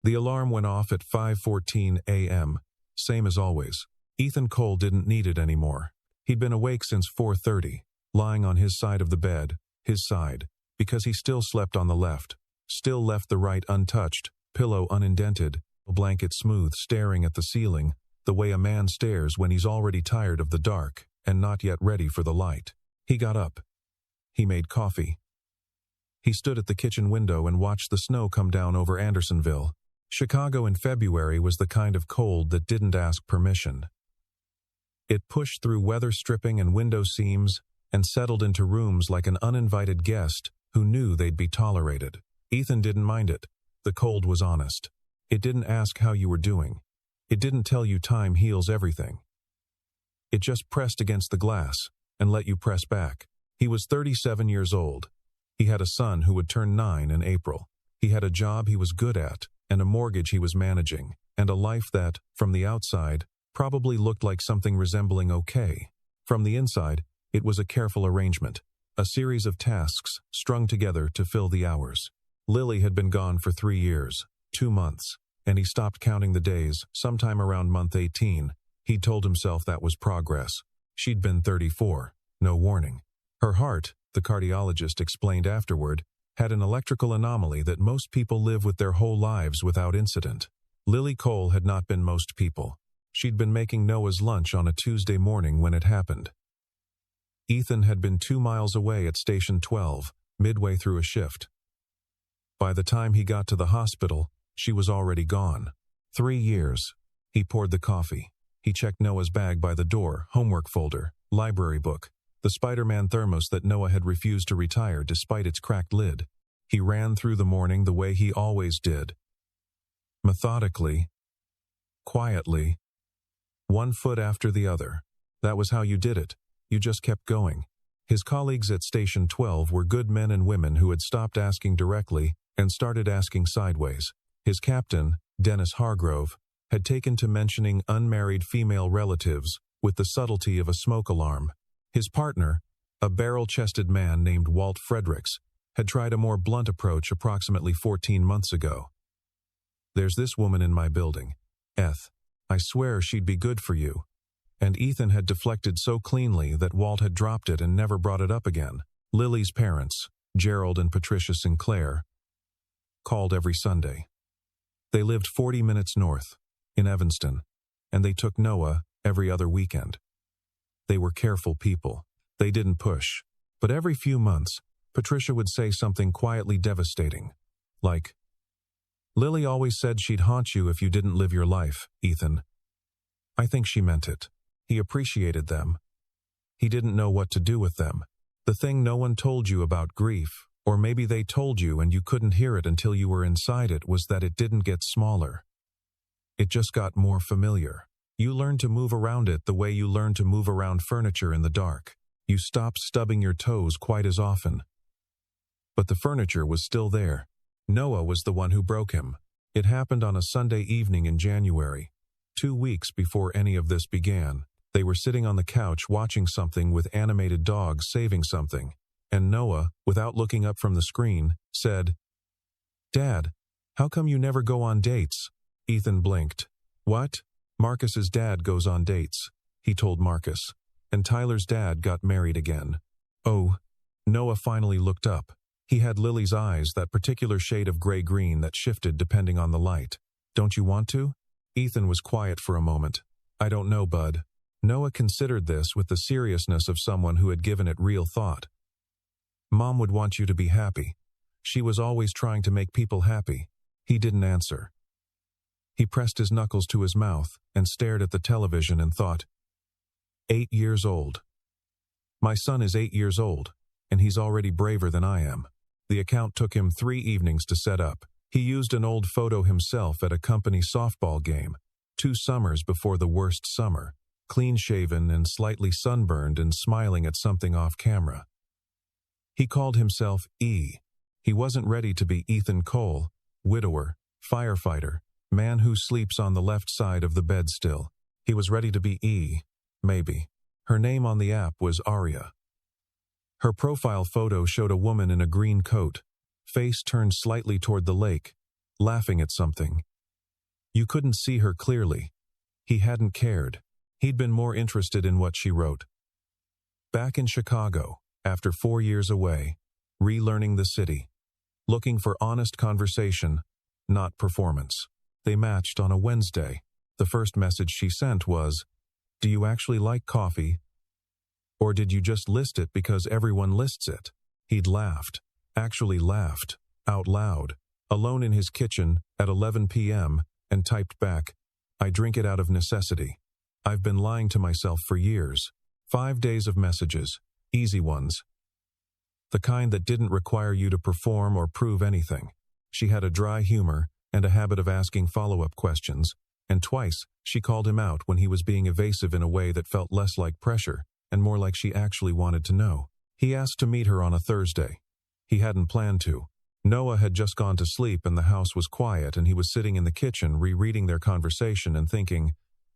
The alarm went off at 5:14 a.m., same as always. Ethan Cole didn't need it anymore. He'd been awake since 4:30, lying on his side of the bed, his side, because he still slept on the left, still left the right untouched, pillow unindented, blanket smooth, staring at the ceiling, the way a man stares when he's already tired of the dark and not yet ready for the light. He got up. He made coffee. He stood at the kitchen window and watched the snow come down over Andersonville. Chicago in February was the kind of cold that didn't ask permission. It pushed through weather stripping and window seams and settled into rooms like an uninvited guest who knew they'd be tolerated. Ethan didn't mind it. The cold was honest. It didn't ask how you were doing. It didn't tell you time heals everything. It just pressed against the glass and let you press back. He was 37 years old. He had a son who would turn 9 in April. He had a job he was good at and a mortgage he was managing, and a life that, from the outside, probably looked like something resembling okay. From the inside, it was a careful arrangement, a series of tasks strung together to fill the hours. Lily had been gone for 3 years, 2 months, and he stopped counting the days sometime around month 18. He'd told himself that was progress. She'd been 34, no warning. Her heart, the cardiologist explained afterward, had an electrical anomaly that most people live with their whole lives without incident. Lily Cole had not been most people. She'd been making Noah's lunch on a Tuesday morning when it happened. Ethan had been 2 miles away at Station 12, midway through a shift. By the time he got to the hospital, she was already gone. 3 years. He poured the coffee. He checked Noah's bag by the door, homework folder, library book, the Spider-Man thermos that Noah had refused to retire despite its cracked lid. He ran through the morning the way he always did. Methodically, quietly, one foot after the other. That was how you did it. You just kept going. His colleagues at Station 12 were good men and women who had stopped asking directly and started asking sideways. His captain, Dennis Hargrove, had taken to mentioning unmarried female relatives with the subtlety of a smoke alarm. His partner, a barrel-chested man named Walt Fredericks, had tried a more blunt approach approximately 14 months ago. "There's this woman in my building. Eth. I swear she'd be good for you." And Ethan had deflected so cleanly that Walt had dropped it and never brought it up again. Lily's parents, Gerald and Patricia Sinclair, called every Sunday. They lived 40 minutes north, in Evanston, and they took Noah every other weekend. They were careful people. They didn't push. But every few months, Patricia would say something quietly devastating, like, "Lily always said she'd haunt you if you didn't live your life, Ethan." I think she meant it. He appreciated them. He didn't know what to do with them. The thing no one told you about grief, or maybe they told you and you couldn't hear it until you were inside it, was that it didn't get smaller. It just got more familiar. You learned to move around it the way you learn to move around furniture in the dark. You stopped stubbing your toes quite as often. But the furniture was still there. Noah was the one who broke him. It happened on a Sunday evening in January. 2 weeks before any of this began, they were sitting on the couch watching something with animated dogs saving something, and Noah, without looking up from the screen, said, "Dad, how come you never go on dates?" Ethan blinked. "What?" "Marcus's dad goes on dates," he told Marcus. "And Tyler's dad got married again." "Oh." Noah finally looked up. He had Lily's eyes, that particular shade of gray-green that shifted depending on the light. "Don't you want to?" Ethan was quiet for a moment. "I don't know, bud." Noah considered this with the seriousness of someone who had given it real thought. "Mom would want you to be happy. She was always trying to make people happy." He didn't answer. He pressed his knuckles to his mouth and stared at the television and thought, 8 years old. My son is 8 years old, and he's already braver than I am. The account took him 3 evenings to set up. He used an old photo himself at a company softball game, 2 summers before the worst summer, clean-shaven and slightly sunburned and smiling at something off camera. He called himself E. He wasn't ready to be Ethan Cole, widower, firefighter, man who sleeps on the left side of the bed still. He was ready to be E, maybe. Her name on the app was Aria. Her profile photo showed a woman in a green coat, face turned slightly toward the lake, laughing at something. You couldn't see her clearly. He hadn't cared. He'd been more interested in what she wrote. Back in Chicago, after 4 years away, relearning the city, looking for honest conversation, not performance. They matched on a Wednesday. The first message she sent was, "Do you actually like coffee? Or did you just list it because everyone lists it?" He'd laughed, actually laughed, out loud, alone in his kitchen at 11 p.m., and typed back, "I drink it out of necessity. I've been lying to myself for years." 5 days of messages, easy ones. The kind that didn't require you to perform or prove anything. She had a dry humor and a habit of asking follow-up questions, and twice she called him out when he was being evasive in a way that felt less like pressure and more like she actually wanted to know. He asked to meet her on a Thursday. He hadn't planned to. Noah had just gone to sleep and the house was quiet, and he was sitting in the kitchen rereading their conversation and thinking,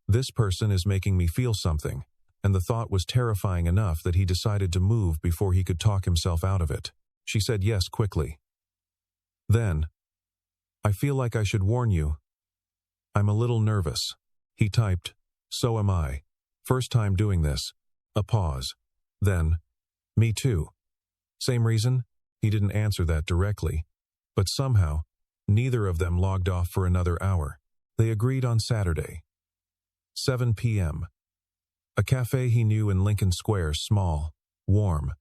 "This person is making me feel something." And the thought was terrifying enough that he decided to move before he could talk himself out of it. She said yes quickly. Then, "I feel like I should warn you. I'm a little nervous." He typed, "So am I. First time doing this." A pause. Then, "Me too." Same reason? He didn't answer that directly. But somehow, neither of them logged off for another hour. They agreed on Saturday. 7 p.m. A cafe he knew in Lincoln Square, small, warm.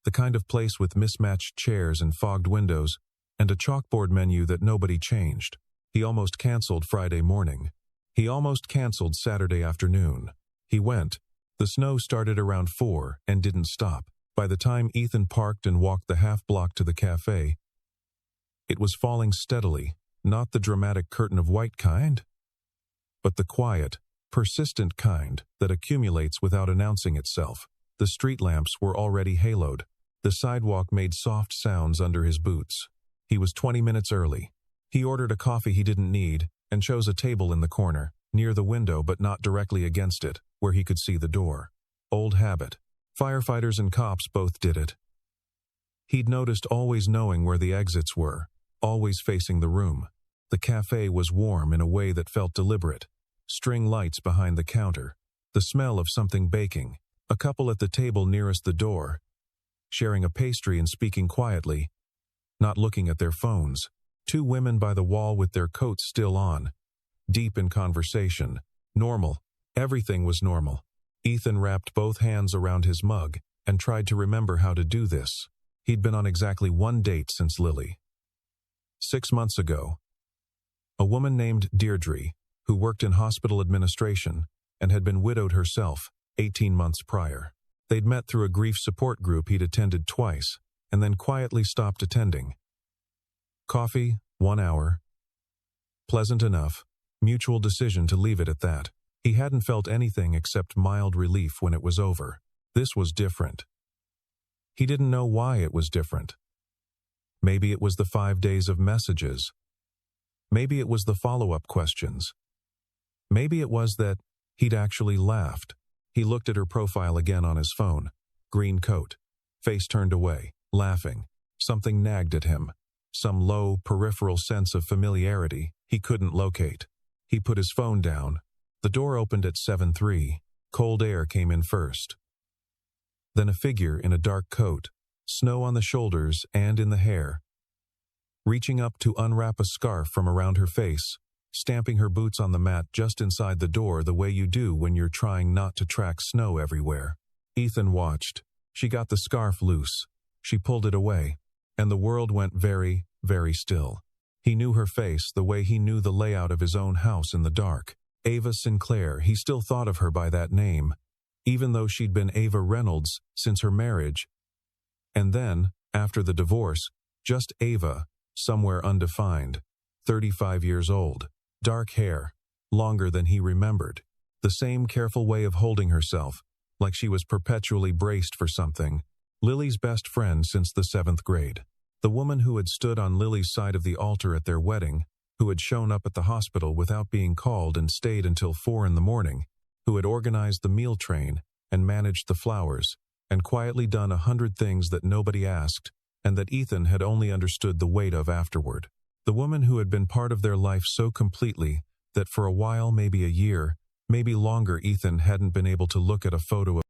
The kind of place with mismatched chairs and fogged windows, and a chalkboard menu that nobody changed. He almost canceled Friday morning. He almost canceled Saturday afternoon. He went. The snow started around 4 and didn't stop. By the time Ethan parked and walked the half block to the cafe, it was falling steadily, not the dramatic curtain of white kind, but the quiet, persistent kind that accumulates without announcing itself. The street lamps were already haloed. The sidewalk made soft sounds under his boots. He was 20 minutes early. He ordered a coffee he didn't need and chose a table in the corner, near the window but not directly against it, where he could see the door. Old habit. Firefighters and cops both did it. He'd noticed always knowing where the exits were, always facing the room. The cafe was warm in a way that felt deliberate. String lights behind the counter. The smell of something baking. A couple at the table nearest the door, sharing a pastry and speaking quietly, not looking at their phones. 2 women by the wall with their coats still on, deep in conversation. Normal. Everything was normal. Ethan wrapped both hands around his mug and tried to remember how to do this. He'd been on exactly 1 date since Lily. 6 months ago. A woman named Deirdre, who worked in hospital administration and had been widowed herself 18 months prior. They'd met through a grief support group he'd attended twice, and then quietly stopped attending. Coffee, 1 hour. Pleasant enough, mutual decision to leave it at that. He hadn't felt anything except mild relief when it was over. This was different. He didn't know why it was different. Maybe it was the 5 days of messages. Maybe it was the follow-up questions. Maybe it was that he'd actually laughed. He looked at her profile again on his phone. Green coat. Face turned away, laughing. Something nagged at him. Some low, peripheral sense of familiarity he couldn't locate. He put his phone down. The door opened at 7:03. Cold air came in first. Then a figure in a dark coat, snow on the shoulders and in the hair, reaching up to unwrap a scarf from around her face, stamping her boots on the mat just inside the door the way you do when you're trying not to track snow everywhere. Ethan watched. She got the scarf loose. She pulled it away, and the world went very, very still. He knew her face the way he knew the layout of his own house in the dark. Ava Sinclair, he still thought of her by that name, even though she'd been Ava Reynolds since her marriage. And then, after the divorce, just Ava, somewhere undefined, 35 years old, dark hair, longer than he remembered, the same careful way of holding herself, like she was perpetually braced for something. Lily's best friend since the 7th grade. The woman who had stood on Lily's side of the altar at their wedding, who had shown up at the hospital without being called and stayed until 4 in the morning, who had organized the meal train and managed the flowers, and quietly done 100 things that nobody asked, and that Ethan had only understood the weight of afterward. The woman who had been part of their life so completely that for a while, maybe a year, maybe longer, Ethan hadn't been able to look at a photo of